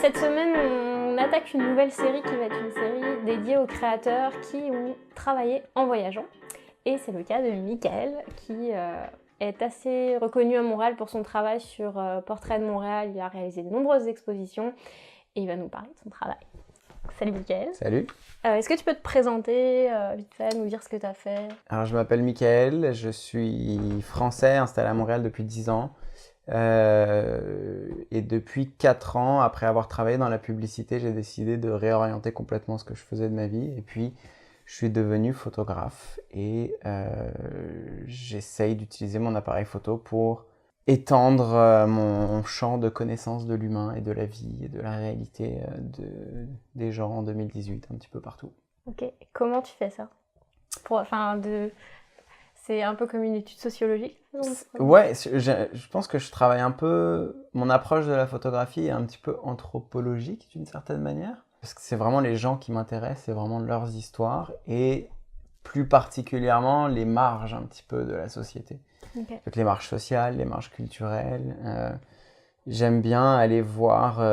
Cette semaine, on attaque une nouvelle série qui va être une série dédiée aux créateurs qui ont travaillé en voyageant. Et c'est le cas de Michael, qui est assez reconnu à Montréal pour son travail sur Portrait de Montréal. Il a réalisé de nombreuses expositions et il va nous parler de son travail. Salut Michael. Salut. Est-ce que tu peux te présenter vite fait, nous dire ce que tu as fait? Alors, je m'appelle Michael, je suis français, installé à Montréal depuis 10 ans. Et depuis 4 ans, après avoir travaillé dans la publicité, j'ai décidé de réorienter complètement ce que je faisais de ma vie. Et puis, je suis devenu photographe et j'essaye d'utiliser mon appareil photo pour étendre mon champ de connaissance de l'humain et de la vie et de la réalité des gens en 2018, un petit peu partout. Ok, comment tu fais ça? C'est un peu comme une étude sociologique? Ouais, je pense que je travaille un peu... Mon approche de la photographie est un petit peu anthropologique d'une certaine manière. Parce que c'est vraiment les gens qui m'intéressent, c'est vraiment leurs histoires et plus particulièrement les marges un petit peu de la société. Okay. Donc les marges sociales, les marges culturelles. J'aime bien aller voir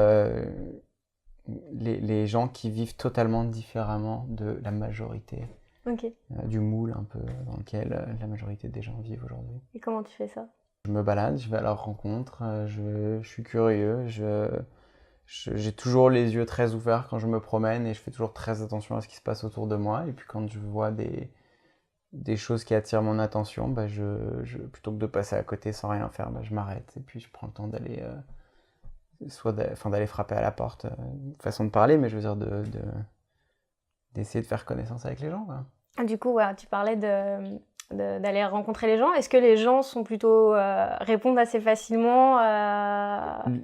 les gens qui vivent totalement différemment de la majorité. Okay. Du moule un peu dans lequel la majorité des gens vivent aujourd'hui. Et comment tu fais ça? Je me balade, je vais à leur rencontre, je suis curieux, j'ai toujours les yeux très ouverts quand je me promène et je fais toujours très attention à ce qui se passe autour de moi. Et puis quand je vois des choses qui attirent mon attention, plutôt que de passer à côté sans rien faire, je m'arrête et puis je prends le temps d'aller d'aller frapper à la porte, façon de parler, mais je veux dire d'essayer de faire connaissance avec les gens, quoi. Du coup, ouais, tu parlais d'aller rencontrer les gens. Est-ce que les gens sont plutôt répondent assez facilement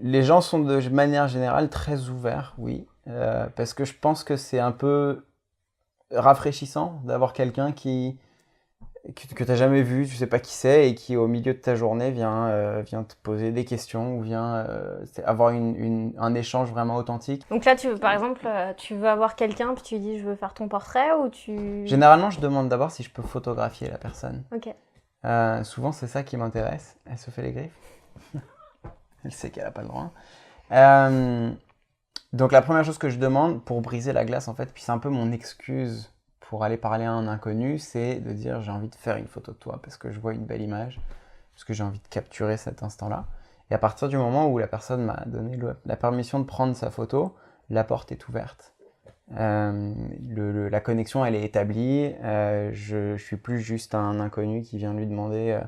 Les gens sont de manière générale très ouverts, oui, parce que je pense que c'est un peu rafraîchissant d'avoir quelqu'un que tu n'as jamais vu, tu sais pas qui c'est, et qui au milieu de ta journée vient te poser des questions ou vient avoir un échange vraiment authentique. Donc là, par exemple, tu veux avoir quelqu'un, puis tu dis je veux faire ton portrait ou tu... Généralement, je demande d'abord si je peux photographier la personne. Ok. Souvent, c'est ça qui m'intéresse. Elle se fait les griffes. Elle sait qu'elle n'a pas le droit. Donc la première chose que je demande pour briser la glace, en fait, puis c'est un peu mon excuse pour aller parler à un inconnu, c'est de dire j'ai envie de faire une photo de toi parce que je vois une belle image, parce que j'ai envie de capturer cet instant-là. Et à partir du moment où la personne m'a donné la permission de prendre sa photo, la porte est ouverte. La connexion, elle est établie. Je suis plus juste un inconnu qui vient lui demander,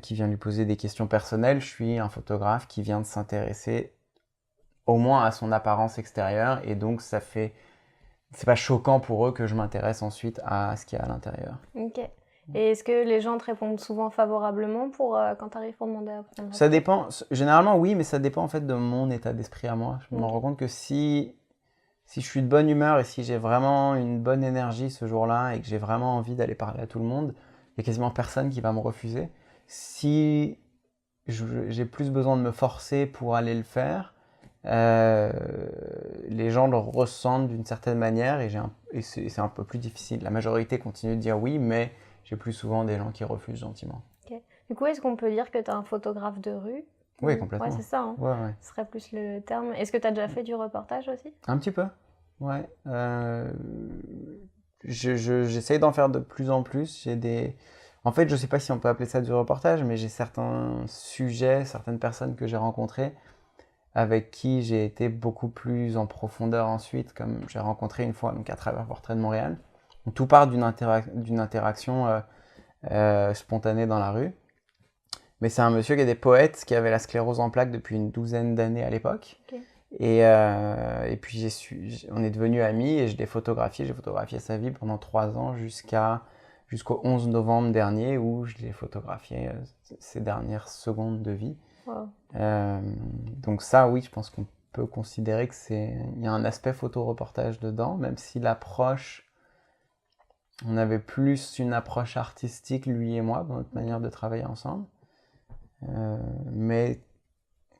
qui vient lui poser des questions personnelles. Je suis un photographe qui vient de s'intéresser au moins à son apparence extérieure, et donc c'est pas choquant pour eux que je m'intéresse ensuite à ce qu'il y a à l'intérieur. Ok. Et est-ce que les gens te répondent souvent favorablement quand tu arrives pour demander à prendre? Ça dépend. Généralement, oui, mais ça dépend en fait de mon état d'esprit à moi. Je me rends compte que si je suis de bonne humeur et si j'ai vraiment une bonne énergie ce jour-là et que j'ai vraiment envie d'aller parler à tout le monde, il n'y a quasiment personne qui va me refuser. Si j'ai plus besoin de me forcer pour aller le faire, les gens le ressentent d'une certaine manière et c'est un peu plus difficile. La majorité continue de dire oui, mais j'ai plus souvent des gens qui refusent gentiment. Okay. Du coup, est-ce qu'on peut dire que tu es un photographe de rue? Oui, complètement. Ouais, c'est ça. Hein. Ouais. Ce serait plus le terme. Est-ce que tu as déjà fait du reportage aussi? Un petit peu, ouais. J'essaye d'en faire de plus en plus. En fait, je sais pas si on peut appeler ça du reportage, mais j'ai certains sujets, certaines personnes que j'ai rencontrées avec qui j'ai été beaucoup plus en profondeur ensuite, comme j'ai rencontré une fois donc à travers Portrait de Montréal. Donc, tout part d'une interaction spontanée dans la rue. Mais c'est un monsieur qui est des poètes, qui avait la sclérose en plaques depuis une 12aine d'années à l'époque. Okay. Et puis on est devenus amis et je l'ai photographié. J'ai photographié sa vie pendant 3 ans jusqu'au 11 novembre dernier où je l'ai photographié ses dernières secondes de vie. Wow. Donc ça, oui, je pense qu'on peut considérer il y a un aspect photo-reportage dedans, même si on avait plus une approche artistique, lui et moi, dans notre manière de travailler ensemble. Mais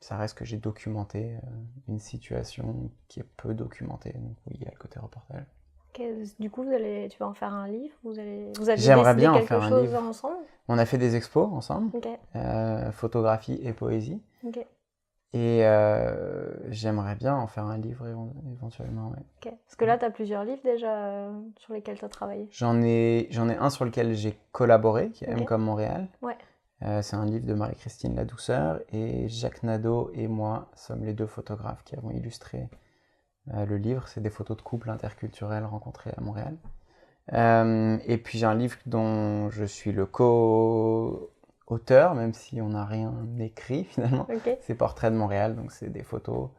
ça reste que j'ai documenté une situation qui est peu documentée. Donc oui, il y a le côté reportage. Okay. Du coup, tu vas en faire un livre? Vous avez J'aimerais bien en quelque faire un chose livre. ensemble? On a fait des expos ensemble, Okay. photographie et poésie. Okay. Et j'aimerais bien en faire un livre éventuellement. Ouais. Ok. Parce que là, tu as plusieurs livres déjà sur lesquels tu as travaillé. J'en ai un sur lequel j'ai collaboré, qui est M Ok. comme Montréal. Ouais. C'est un livre de Marie-Christine Ladouceur. Et Jacques Nadeau et moi sommes les 2 photographes qui avons illustré le livre. C'est des photos de couples interculturels rencontrés à Montréal. Et puis j'ai un livre dont je suis le co-auteur, même si on n'a rien écrit finalement. Ok. C'est Portrait de Montréal, donc c'est des photos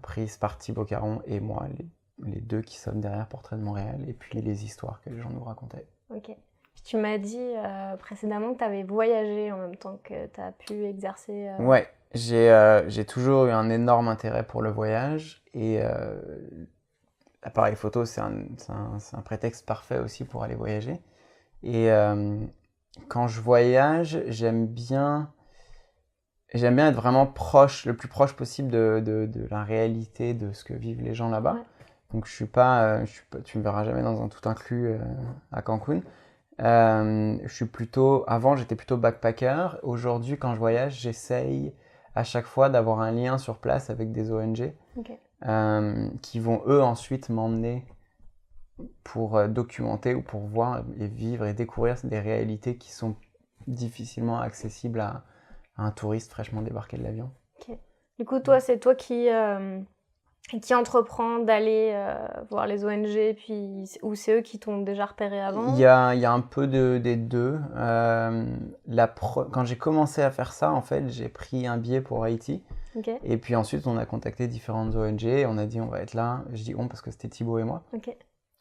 prises par Thibaut Caron et moi, les 2 qui sommes derrière Portrait de Montréal, et puis les histoires que les gens nous racontaient. Ok. Tu m'as dit précédemment que tu avais voyagé en même temps que tu as pu exercer. Ouais, j'ai toujours eu un énorme intérêt pour le voyage, et l'appareil photo, c'est un prétexte parfait aussi pour aller voyager. Et quand je voyage, j'aime bien être vraiment proche, le plus proche possible de la réalité, de ce que vivent les gens là-bas. Ouais. Donc je suis pas, tu me verras jamais dans un tout inclus à Cancun. Avant j'étais plutôt backpacker. Aujourd'hui, quand je voyage, j'essaye à chaque fois d'avoir un lien sur place avec des ONG Ok. qui vont eux ensuite m'emmener pour documenter ou pour voir et vivre et découvrir des réalités qui sont difficilement accessibles à un touriste fraîchement débarqué de l'avion. Ok. Du coup, toi, c'est toi qui entreprend d'aller voir les ONG, ou c'est eux qui t'ont déjà repéré avant? Il y a un peu des 2. Quand j'ai commencé à faire ça, en fait, j'ai pris un billet pour Haïti. Ok. Et puis ensuite, on a contacté différentes ONG. On a dit, on va être là. Je dis on parce que c'était Thibaut et moi. Ok.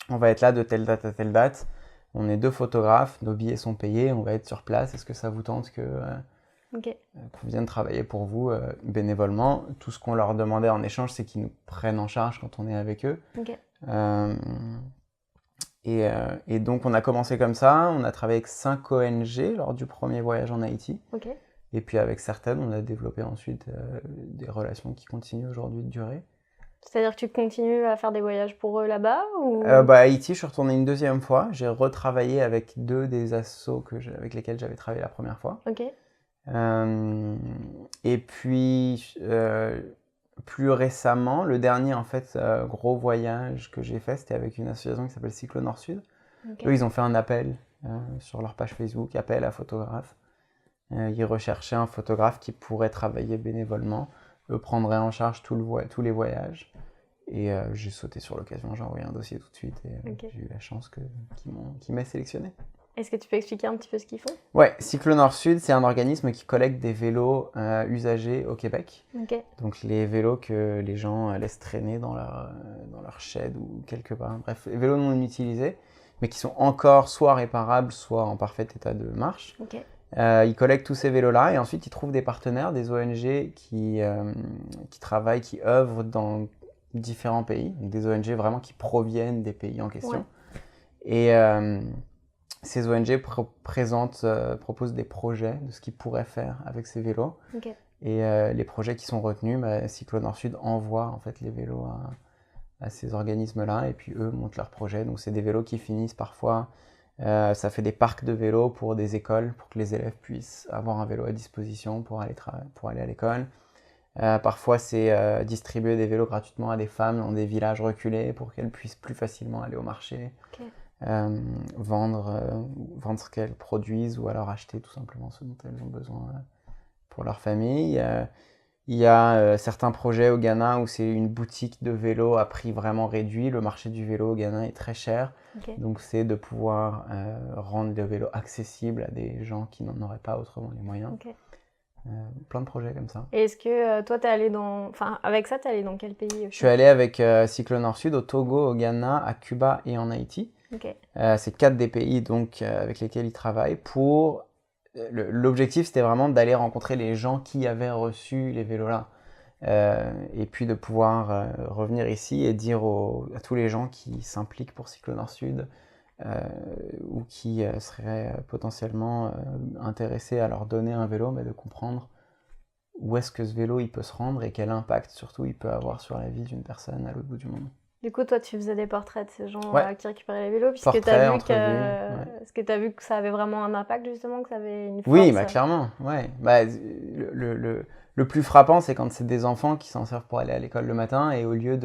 On va être là de telle date à telle date. On est 2 photographes, nos billets sont payés, on va être sur place. Est-ce que ça vous tente qu'on vienne travailler pour vous bénévolement? Tout ce qu'on leur demandait en échange, c'est qu'ils nous prennent en charge quand on est avec eux. Ok. Et donc on a commencé comme ça, on a travaillé avec 5 ONG lors du premier voyage en Haïti. Ok. Et puis avec certaines, on a développé ensuite des relations qui continuent aujourd'hui de durer. C'est-à-dire que tu continues à faire des voyages pour eux là-bas ou... Haïti, je suis retourné une 2e fois. J'ai retravaillé avec 2 des assos avec lesquels j'avais travaillé la première fois. Ok. Et puis, plus récemment, le dernier en fait gros voyage que j'ai fait, c'était avec une association qui s'appelle Cyclo Nord-Sud. Ok. Eux, ils ont fait un appel sur leur page Facebook, appel à photographes. Ils recherchaient un photographe qui pourrait travailler bénévolement. Eux prendraient en charge tous les voyages. Et j'ai sauté sur l'occasion, j'ai envoyé un dossier tout de suite et Ok. j'ai eu la chance qu'ils m'aient sélectionné. Est-ce que tu peux expliquer un petit peu ce qu'ils font? Ouais, Cyclo Nord-Sud, c'est un organisme qui collecte des vélos usagés au Québec. Ok. Donc les vélos que les gens laissent traîner dans leur shed ou quelque part. Bref, les vélos non utilisés, mais qui sont encore soit réparables, soit en parfait état de marche. Ok. Ils collectent tous ces vélos-là et ensuite ils trouvent des partenaires, des ONG qui travaillent, qui œuvrent dans différents pays. Donc des ONG vraiment qui proviennent des pays en question. Ouais. Et ces ONG proposent des projets de ce qu'ils pourraient faire avec ces vélos. Ok. Et les projets qui sont retenus, Cyclo Nord-Sud envoie en fait les vélos à ces organismes-là et puis eux montent leurs projets. Donc c'est des vélos qui finissent parfois, ça fait des parcs de vélos pour des écoles, pour que les élèves puissent avoir un vélo à disposition pour aller à l'école. Parfois c'est distribuer des vélos gratuitement à des femmes dans des villages reculés pour qu'elles puissent plus facilement aller au marché. Ok. Vendre ce qu'elles produisent ou alors acheter tout simplement ce dont elles ont besoin pour leur famille. Il y a certains projets au Ghana où c'est une boutique de vélos à prix vraiment réduit. Le marché du vélo au Ghana est très cher. Ok. Donc c'est de pouvoir rendre le vélo accessible à des gens qui n'en auraient pas autrement les moyens. Ok. Plein de projets comme ça. Et est-ce que toi, avec ça, t'es allé dans quel pays? Je suis allé avec Cyclo Nord-Sud au Togo, au Ghana, à Cuba et en Haïti. Ok. C'est 4 des pays donc, avec lesquels ils travaillent pour... L'objectif, c'était vraiment d'aller rencontrer les gens qui avaient reçu les vélos-là. Et puis de pouvoir revenir ici et dire à tous les gens qui s'impliquent pour Cyclo Nord-Sud ou qui seraient potentiellement intéressés à leur donner un vélo, mais de comprendre où est-ce que ce vélo il peut se rendre et quel impact surtout il peut avoir sur la vie d'une personne à l'autre bout du monde. Du coup, toi, tu faisais des portraits de ces gens qui récupéraient les vélos, puisque Portraits, tu as entrevues, Est-ce que tu as vu que ça avait vraiment un impact, justement, que ça avait une force? Oui, clairement, ouais. Le Le plus frappant, c'est quand c'est des enfants qui s'en servent pour aller à l'école le matin et au lieu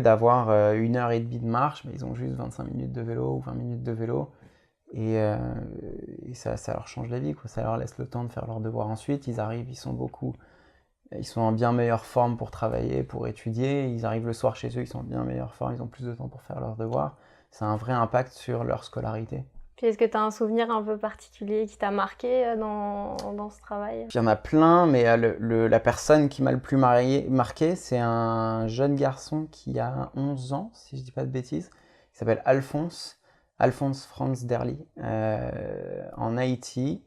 d'avoir 1h30 de marche, ils ont juste 25 minutes de vélo ou 20 minutes de vélo. Et ça leur change la vie, quoi. Ça leur laisse le temps de faire leurs devoirs ensuite. Ils arrivent, ils sont en bien meilleure forme pour travailler, pour étudier. Ils arrivent le soir chez eux, ils sont en bien meilleure forme, ils ont plus de temps pour faire leurs devoirs. Ça a un vrai impact sur leur scolarité. Puis est-ce que tu as un souvenir un peu particulier qui t'a marqué dans ce travail? Puis il y en a plein, mais la personne qui m'a le plus marqué, c'est un jeune garçon qui a 11 ans, si je dis pas de bêtises. Il s'appelle Alphonse Franz Derli, en Haïti.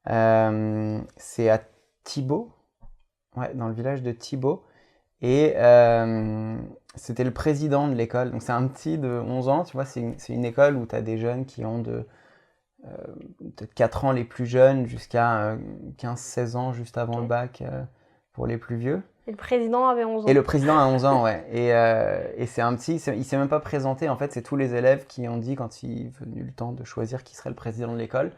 C'est à Thibaut, ouais, dans le village de Thibaut. Et c'était le président de l'école. Donc c'est un petit de 11 ans, tu vois, c'est une école où tu as des jeunes qui ont peut-être 4 ans les plus jeunes jusqu'à 15-16 ans juste avant le bac pour les plus vieux. Et le président avait 11 ans. Et le président a 11 ans, ouais. Et c'est un petit, il s'est même pas présenté, en fait, c'est tous les élèves qui ont dit, quand il est venu le temps de choisir qui serait le président de l'école,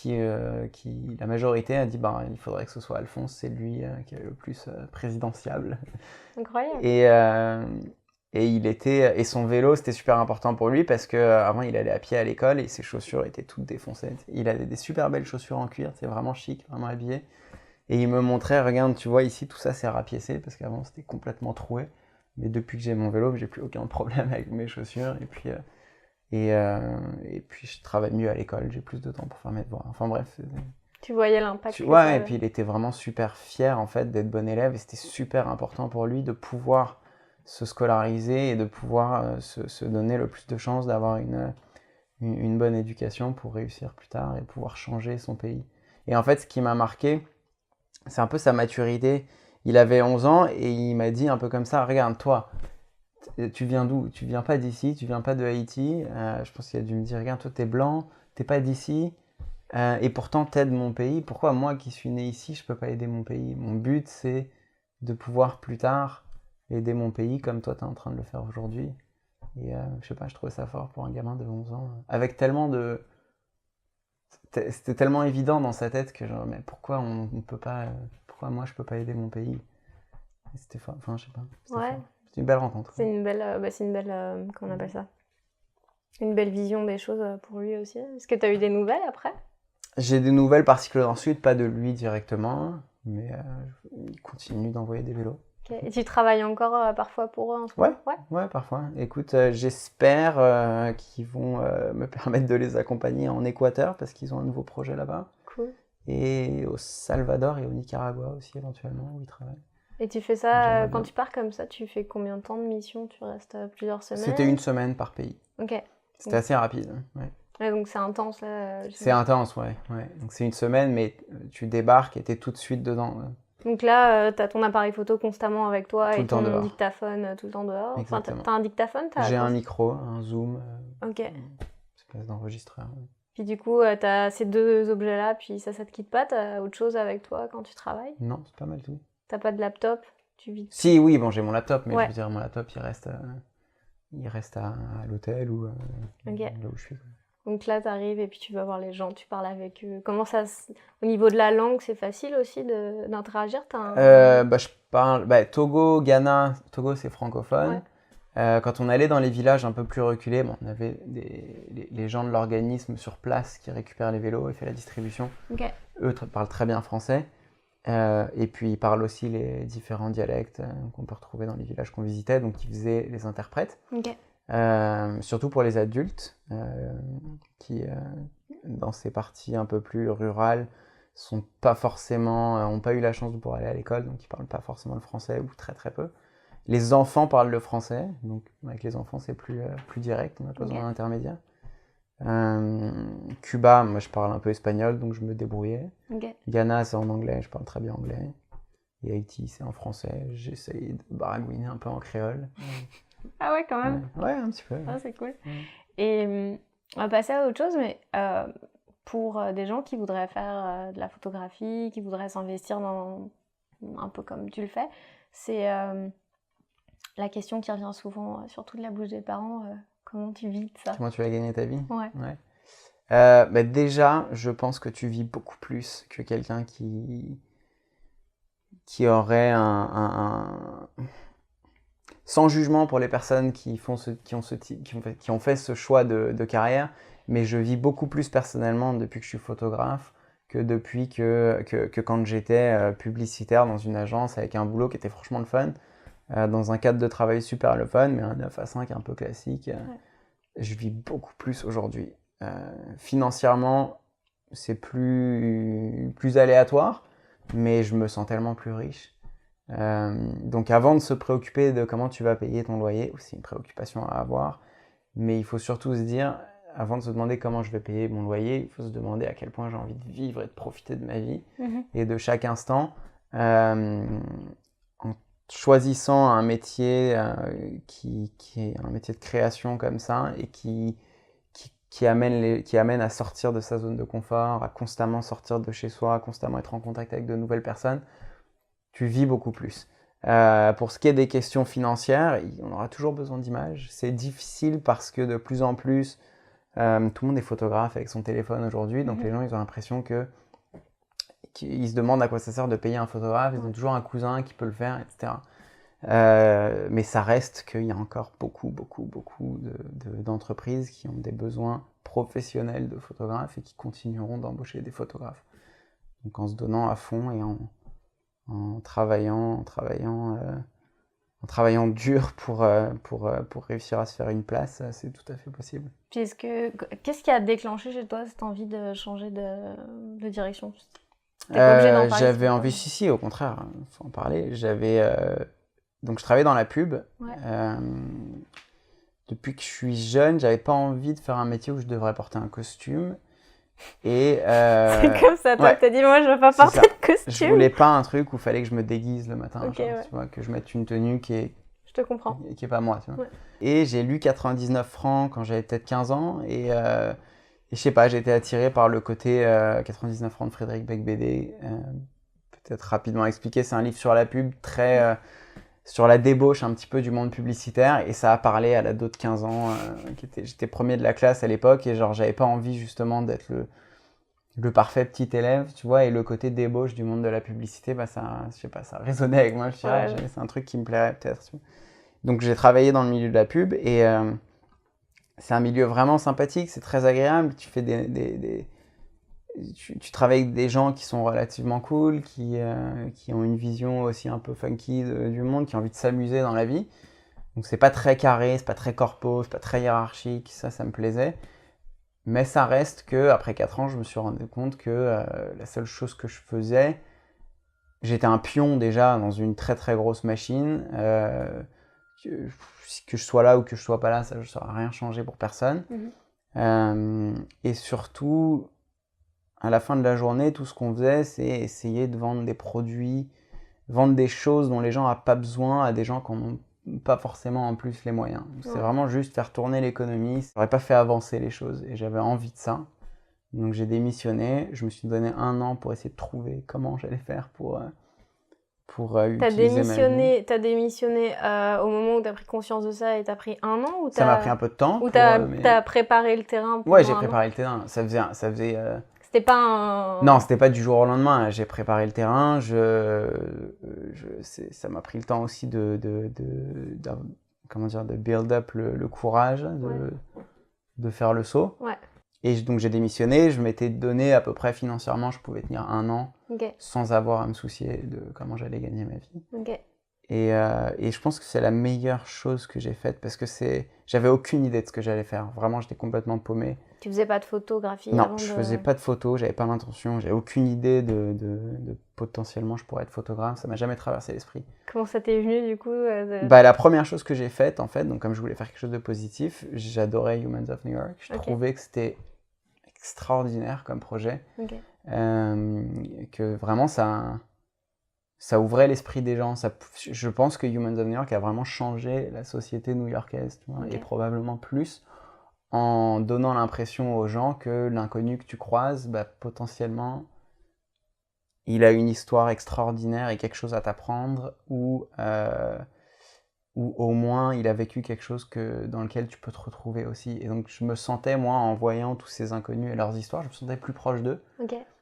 la majorité a dit, il faudrait que ce soit Alphonse, c'est lui qui est le plus présidentiable. Incroyable. Et son vélo, c'était super important pour lui parce qu'avant, il allait à pied à l'école et ses chaussures étaient toutes défoncées. Il avait des super belles chaussures en cuir, c'est vraiment chic, vraiment habillé. Et il me montrait, regarde, tu vois ici, tout ça c'est rapiécé parce qu'avant c'était complètement troué. Mais depuis que j'ai mon vélo, j'ai plus aucun problème avec mes chaussures. Et puis je travaille mieux à l'école, j'ai plus de temps pour faire mes devoirs. Enfin bref. Tu voyais l'impact. Ouais, et puis il était vraiment super fier en fait d'être bon élève et c'était super important pour lui de pouvoir se scolariser et de pouvoir se donner le plus de chances d'avoir une bonne éducation pour réussir plus tard et pouvoir changer son pays. Et en fait, ce qui m'a marqué, c'est un peu sa maturité. Il avait 11 ans et il m'a dit un peu comme ça, regarde, toi, tu viens d'où? Tu viens pas d'ici, tu viens pas de Haïti. Je pense qu'il a dû me dire, regarde, toi, t'es blanc, t'es pas d'ici. Et pourtant, t'aides mon pays. Pourquoi moi qui suis né ici, je peux pas aider mon pays? Mon but, c'est de pouvoir plus tard aider mon pays comme toi, t'es en train de le faire aujourd'hui. Et je sais pas, je trouvais ça fort pour un gamin de 11 ans. Avec tellement de... C'était tellement évident dans sa tête que genre, mais pourquoi on peut pas... pourquoi moi, je peux pas aider mon pays? Et c'était fort. Enfin, je sais pas. C'était une belle rencontre. C'est une belle... comment on appelle ça? Une belle vision des choses pour lui aussi. Est-ce que tu as eu des nouvelles après? J'ai des nouvelles particulières ensuite, pas de lui directement, mais il continue d'envoyer des vélos. Okay. Et tu travailles encore parfois pour eux en ce moment? Ouais, parfois. Écoute, j'espère qu'ils vont me permettre de les accompagner en Équateur parce qu'ils ont un nouveau projet là-bas. Cool. Et au Salvador et au Nicaragua aussi éventuellement où ils travaillent. Et tu fais ça quand tu pars comme ça, tu fais combien de temps de mission? Tu restes plusieurs semaines? C'était 1 semaine par pays. Ok. C'était assez rapide. Ouais. Ouais, donc c'est intense là. C'est intense, ouais. Donc c'est 1 semaine, mais tu débarques et t'es tout de suite dedans. Donc là, t'as ton appareil photo constamment avec toi tout et le temps ton dehors. dictaphone tout le temps dehors. Exactement. Enfin, t'as un dictaphone? J'ai un micro, un zoom. Ok. Une espèce d'enregistreur. Puis du coup, t'as ces deux objets-là, puis ça te quitte pas? T'as autre chose avec toi quand tu travailles? Non, c'est pas mal tout. T'as pas de laptop? Si, oui, bon, j'ai mon laptop, mais ouais. je veux dire, mon laptop, il reste à l'hôtel ou là où je suis. Donc là, t'arrives et puis tu vas voir les gens, tu parles avec eux. Comment ça... Au niveau de la langue, c'est facile aussi d'interagir? Je parle... Togo, Ghana, Togo, c'est francophone. Ouais. Quand on allait dans les villages un peu plus reculés, on avait les gens de l'organisme sur place qui récupèrent les vélos et font la distribution. Okay. Eux parlent très bien français. Et puis ils parlent aussi les différents dialectes qu'on peut retrouver dans les villages qu'on visitait, donc ils faisaient les interprètes. Okay. Surtout pour les adultes qui, dans ces parties un peu plus rurales, sont pas forcément, ont pas eu la chance de pouvoir aller à l'école, donc ils parlent pas forcément le français ou très très peu. Les enfants parlent le français, donc avec les enfants c'est plus direct, on n'a pas besoin d'un intermédiaire. Cuba, moi je parle un peu espagnol, donc je me débrouillais. Okay. Ghana, c'est en anglais, je parle très bien anglais. Et Haïti, c'est en français, j'essaye de baragouiner un peu en créole. Ah ouais, quand même. Ouais, un petit peu. Ah, c'est cool. Et on va passer à autre chose, mais pour des gens qui voudraient faire de la photographie, qui voudraient s'investir dans un peu comme tu le fais, c'est la question qui revient souvent, surtout de la bouche des parents. Comment tu vis de ça? Comment tu vas gagner ta vie? Ouais. Déjà, je pense que tu vis beaucoup plus que quelqu'un qui qui aurait sans jugement pour les personnes qui ont fait ce choix de carrière, mais je vis beaucoup plus personnellement depuis que je suis photographe que depuis que quand j'étais publicitaire dans une agence avec un boulot qui était franchement le fun, dans un cadre de travail super le fun, mais un 9 à 5 un peu classique. Je vis beaucoup plus aujourd'hui. Financièrement, c'est plus aléatoire, mais je me sens tellement plus riche. Donc avant de se préoccuper de comment tu vas payer ton loyer, c'est une préoccupation à avoir, mais il faut surtout se dire, avant de se demander comment je vais payer mon loyer, il faut se demander à quel point j'ai envie de vivre et de profiter de ma vie et de chaque instant, en choisissant un métier qui est un métier de création comme ça et qui amène à sortir de sa zone de confort, à constamment sortir de chez soi, à constamment être en contact avec de nouvelles personnes. Tu vis beaucoup plus. Pour ce qui est des questions financières, on aura toujours besoin d'images. C'est difficile parce que de plus en plus, tout le monde est photographe avec son téléphone aujourd'hui, donc les gens ils ont l'impression qu'ils se demandent à quoi ça sert de payer un photographe, ils ont toujours un cousin qui peut le faire, etc. Mais ça reste qu'il y a encore beaucoup d'entreprises qui ont des besoins professionnels de photographes et qui continueront d'embaucher des photographes. Donc en se donnant à fond et en travaillant dur pour réussir à se faire une place, c'est tout à fait possible. Puis qu'est-ce qui a déclenché chez toi cette envie de changer de direction? T'es pas obligé d'en parler. J'avais envie, si, au contraire, faut en parler. Donc je travaillais dans la pub. Depuis que je suis jeune, j'avais pas envie de faire un métier où je devrais porter un costume. Et c'est comme ça, toi, t'as dit, moi, je veux pas porter de costume. Je voulais pas un truc où il fallait que je me déguise le matin, tu vois, que je mette une tenue qui est... Je te comprends. Qui est pas moi, tu vois. Et j'ai lu 99 francs quand j'avais peut-être 15 ans, et je sais pas, j'ai été attiré par le côté 99 francs de Frédéric Becbédé. Peut-être rapidement expliqué, c'est un livre sur la pub, très... sur la débauche un petit peu du monde publicitaire, et ça a parlé à l'ado de 15 ans, j'étais premier de la classe à l'époque, et genre j'avais pas envie justement d'être le parfait petit élève, tu vois, et le côté débauche du monde de la publicité, bah ça, je sais pas, ça résonnait avec moi, je dirais, c'est un truc qui me plairait peut-être. Donc j'ai travaillé dans le milieu de la pub, et c'est un milieu vraiment sympathique, c'est très agréable, tu fais tu travailles avec des gens qui sont relativement cool, qui ont une vision aussi un peu funky du monde, qui ont envie de s'amuser dans la vie. Donc c'est pas très carré, c'est pas très corpo, c'est pas très hiérarchique, ça me plaisait. Mais ça reste que après 4 ans, je me suis rendu compte que la seule chose que je faisais, j'étais un pion déjà dans une très très grosse machine. Que je sois là ou que je sois pas là, ça ne sera rien changé pour personne. Et surtout, à la fin de la journée, tout ce qu'on faisait, c'est essayer de vendre des produits, vendre des choses dont les gens n'ont pas besoin à des gens qui n'ont pas forcément en plus les moyens. C'est vraiment juste faire tourner l'économie. Ça n'aurait pas fait avancer les choses et j'avais envie de ça. Donc j'ai démissionné. Je me suis donné 1 an pour essayer de trouver comment j'allais faire pour utiliser ma vie. T'as démissionné au moment où t'as pris conscience de ça et t'as pris 1 an ou ça m'a pris un peu de temps. Ou t'as préparé le terrain pour j'ai préparé le terrain. Ça faisait C'était pas un... Non, c'était pas du jour au lendemain. J'ai préparé le terrain. Ça m'a pris le temps aussi de build up le courage de faire le saut. Et donc j'ai démissionné. Je m'étais donné à peu près financièrement, je pouvais tenir 1 an sans avoir à me soucier de comment j'allais gagner ma vie. Et je pense que c'est la meilleure chose que j'ai faite parce que j'avais aucune idée de ce que j'allais faire. Vraiment, j'étais complètement paumé. Tu faisais pas de photographie? Non, je faisais pas de photos, j'avais pas l'intention, j'avais aucune idée de potentiellement je pourrais être photographe, ça m'a jamais traversé l'esprit. Comment ça t'est venu du coup La première chose que j'ai faite en fait, donc comme je voulais faire quelque chose de positif, j'adorais Humans of New York, je trouvais que c'était extraordinaire comme projet, que vraiment ça ouvrait l'esprit des gens. Je pense que Humans of New York a vraiment changé la société new-yorkaise, et probablement plus, en donnant l'impression aux gens que l'inconnu que tu croises, potentiellement, il a une histoire extraordinaire et quelque chose à t'apprendre, ou au moins il a vécu quelque chose dans lequel tu peux te retrouver aussi. Et donc je me sentais, moi, en voyant tous ces inconnus et leurs histoires, je me sentais plus proche d'eux.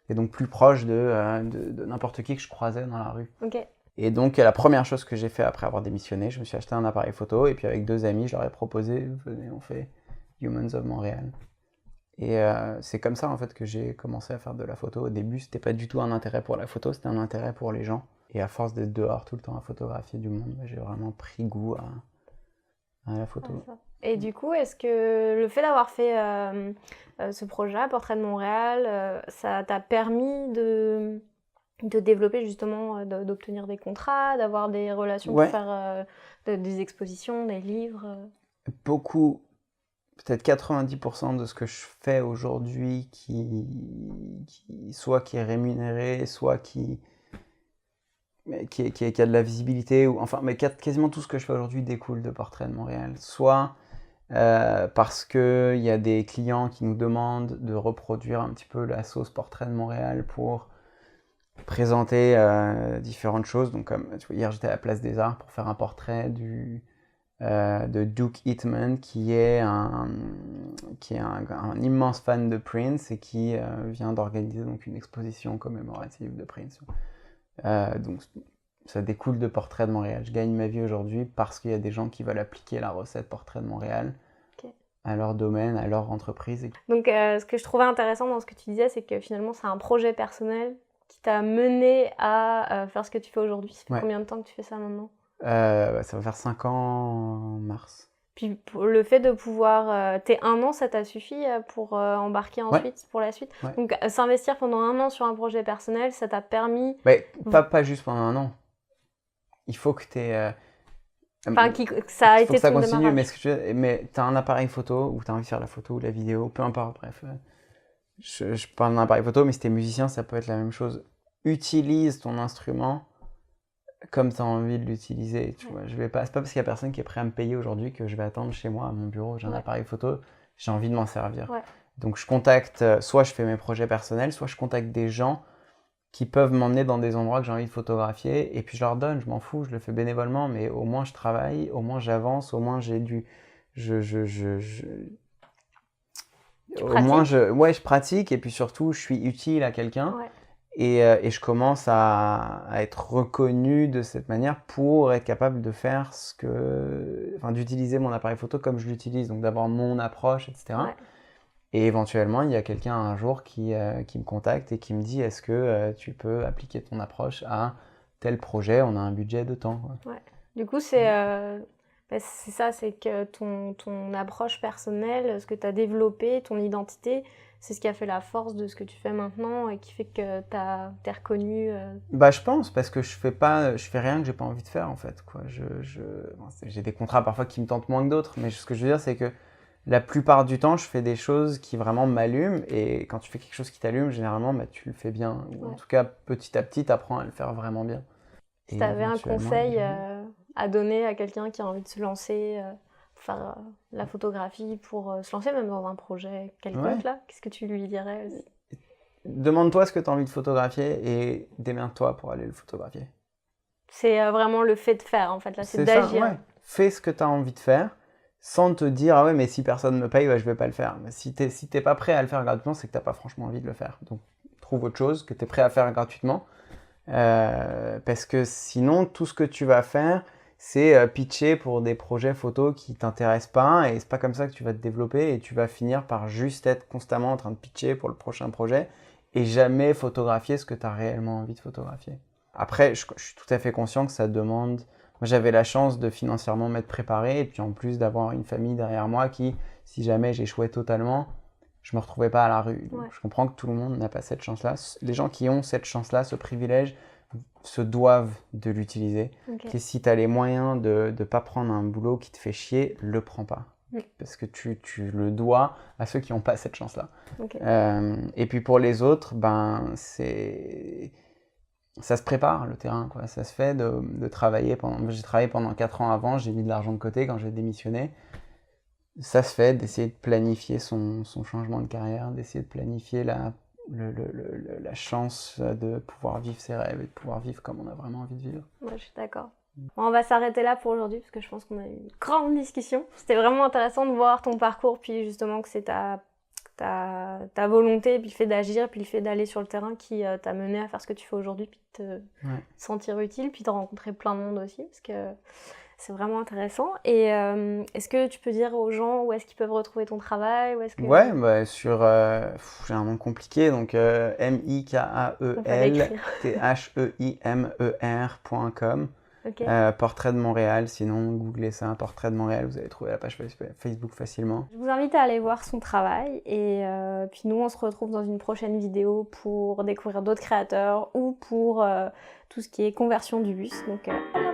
et donc plus proche de n'importe qui que je croisais dans la rue. Ok. Et donc la première chose que j'ai fait après avoir démissionné, je me suis acheté un appareil photo et puis avec 2 amis, je leur ai proposé, venez, on fait Humans of Montréal. Et c'est comme ça en fait que j'ai commencé à faire de la photo. Au début, c'était pas du tout un intérêt pour la photo, c'était un intérêt pour les gens. Et à force d'être dehors tout le temps à photographier du monde, j'ai vraiment pris goût à la photo. Et du coup, est-ce que le fait d'avoir fait ce projet, Portrait de Montréal, ça t'a permis de développer justement, d'obtenir des contrats, d'avoir des relations pour faire des expositions, des livres Beaucoup, peut-être 90% de ce que je fais aujourd'hui soit qui est rémunéré, soit qui a de la visibilité, ou enfin, mais quasiment tout ce que je fais aujourd'hui découle de Portrait de Montréal. Soit parce qu'il y a des clients qui nous demandent de reproduire un petit peu la sauce Portrait de Montréal pour présenter différentes choses. Donc, comme tu vois, hier, j'étais à la Place des Arts pour faire un portrait de Duke Ellington, qui est un immense fan de Prince et qui vient d'organiser donc une exposition commémorative de Prince. Donc ça découle de Portrait de Montréal. Je gagne ma vie aujourd'hui parce qu'il y a des gens qui veulent appliquer la recette Portrait de Montréal à leur domaine, à leur entreprise. Donc ce que je trouvais intéressant dans ce que tu disais, c'est que finalement c'est un projet personnel qui t'a mené à faire ce que tu fais aujourd'hui. Ça fait combien de temps que tu fais ça maintenant ? Ça va faire 5 ans en mars. Puis le fait de pouvoir... t'es 1 an, ça t'a suffi pour embarquer ensuite pour la suite. Donc s'investir pendant 1 an sur un projet personnel, ça t'a permis... Pas juste pendant 1 an. Il faut que t'aies... Enfin, ça a été ça ton continue, démarrage. mais t'as un appareil photo, ou t'as envie de faire la photo ou la vidéo, peu importe, bref. Je parle d'un appareil photo, mais si t'es musicien, ça peut être la même chose. Utilise ton instrument comme tu as envie de l'utiliser, tu vois. C'est pas parce qu'il y a personne qui est prêt à me payer aujourd'hui que je vais attendre chez moi à mon bureau, j'ai un appareil photo, j'ai envie de m'en servir. Donc je contacte, soit je fais mes projets personnels, soit je contacte des gens qui peuvent m'emmener dans des endroits que j'ai envie de photographier, et puis je leur donne, je m'en fous, je le fais bénévolement, mais au moins je travaille, au moins j'avance, au moins j'ai du... je pratique, et puis surtout je suis utile à quelqu'un. Et je commence à être reconnu de cette manière pour être capable de faire d'utiliser mon appareil photo comme je l'utilise, donc d'avoir mon approche, etc. Et éventuellement, il y a quelqu'un un jour qui me contacte et qui me dit: est-ce que tu peux appliquer ton approche à tel projet, on a un budget de temps. Du coup, c'est ça, c'est que ton approche personnelle, ce que tu as développé, ton identité, c'est ce qui a fait la force de ce que tu fais maintenant et qui fait que t'es reconnu. Je pense, parce que je fais rien que j'ai pas envie de faire en fait, quoi. J'ai des contrats parfois qui me tentent moins que d'autres, mais ce que je veux dire, c'est que la plupart du temps, je fais des choses qui vraiment m'allument, et quand tu fais quelque chose qui t'allume, généralement, tu le fais bien. Ou en tout cas, petit à petit, tu apprends à le faire vraiment bien. Si tu avais un conseil à donner à quelqu'un qui a envie de se lancer, pour faire la photographie, pour se lancer même dans un projet quelconque, là, qu'est-ce que tu lui dirais aussi ? Demande-toi ce que tu as envie de photographier et démerde-toi pour aller le photographier. C'est vraiment le fait de faire, en fait, là, c'est d'agir. Fais ce que tu as envie de faire, sans te dire: ah ouais, mais si personne me paye, je vais pas le faire. Mais si t'es pas prêt à le faire gratuitement, c'est que t'as pas franchement envie de le faire. Donc trouve autre chose que tu es prêt à faire gratuitement, parce que sinon tout ce que tu vas faire, c'est pitcher pour des projets photos qui t'intéressent pas, et c'est pas comme ça que tu vas te développer, et tu vas finir par juste être constamment en train de pitcher pour le prochain projet et jamais photographier ce que tu as réellement envie de photographier. Après, je suis tout à fait conscient que ça demande... Moi, j'avais la chance de financièrement m'être préparé, et puis en plus d'avoir une famille derrière moi qui, si jamais j'échouais totalement, je me retrouvais pas à la rue. Donc, je comprends que tout le monde n'a pas cette chance-là. Les gens qui ont cette chance-là, ce privilège, se doivent de l'utiliser. Et si tu as les moyens de ne pas prendre un boulot qui te fait chier, le prends pas. Parce que tu le dois à ceux qui n'ont pas cette chance-là. Et puis pour les autres, ça se prépare, le terrain, quoi. Ça se fait de travailler j'ai travaillé pendant 4 ans avant, j'ai mis de l'argent de côté quand j'ai démissionné. Ça se fait d'essayer de planifier son changement de carrière, d'essayer de planifier la chance de pouvoir vivre ses rêves et de pouvoir vivre comme on a vraiment envie de vivre. Je suis d'accord. Bon, on va s'arrêter là pour aujourd'hui, parce que je pense qu'on a eu une grande discussion. C'était vraiment intéressant de voir ton parcours, puis justement que c'est ta ta volonté, puis le fait d'agir, puis le fait d'aller sur le terrain qui t'a mené à faire ce que tu fais aujourd'hui, puis de te sentir utile, puis de rencontrer plein de monde aussi, parce que c'est vraiment intéressant. Et est-ce que tu peux dire aux gens où est-ce qu'ils peuvent retrouver ton travail, où est-ce que... Ouais, bah sur... j'ai un nom compliqué, donc mikaelthieimer.com. Okay. Portrait de Montréal, sinon googlez ça, Portrait de Montréal, vous allez trouver la page Facebook facilement. Je vous invite à aller voir son travail et puis nous on se retrouve dans une prochaine vidéo pour découvrir d'autres créateurs ou pour tout ce qui est conversion du bus. Donc à bientôt.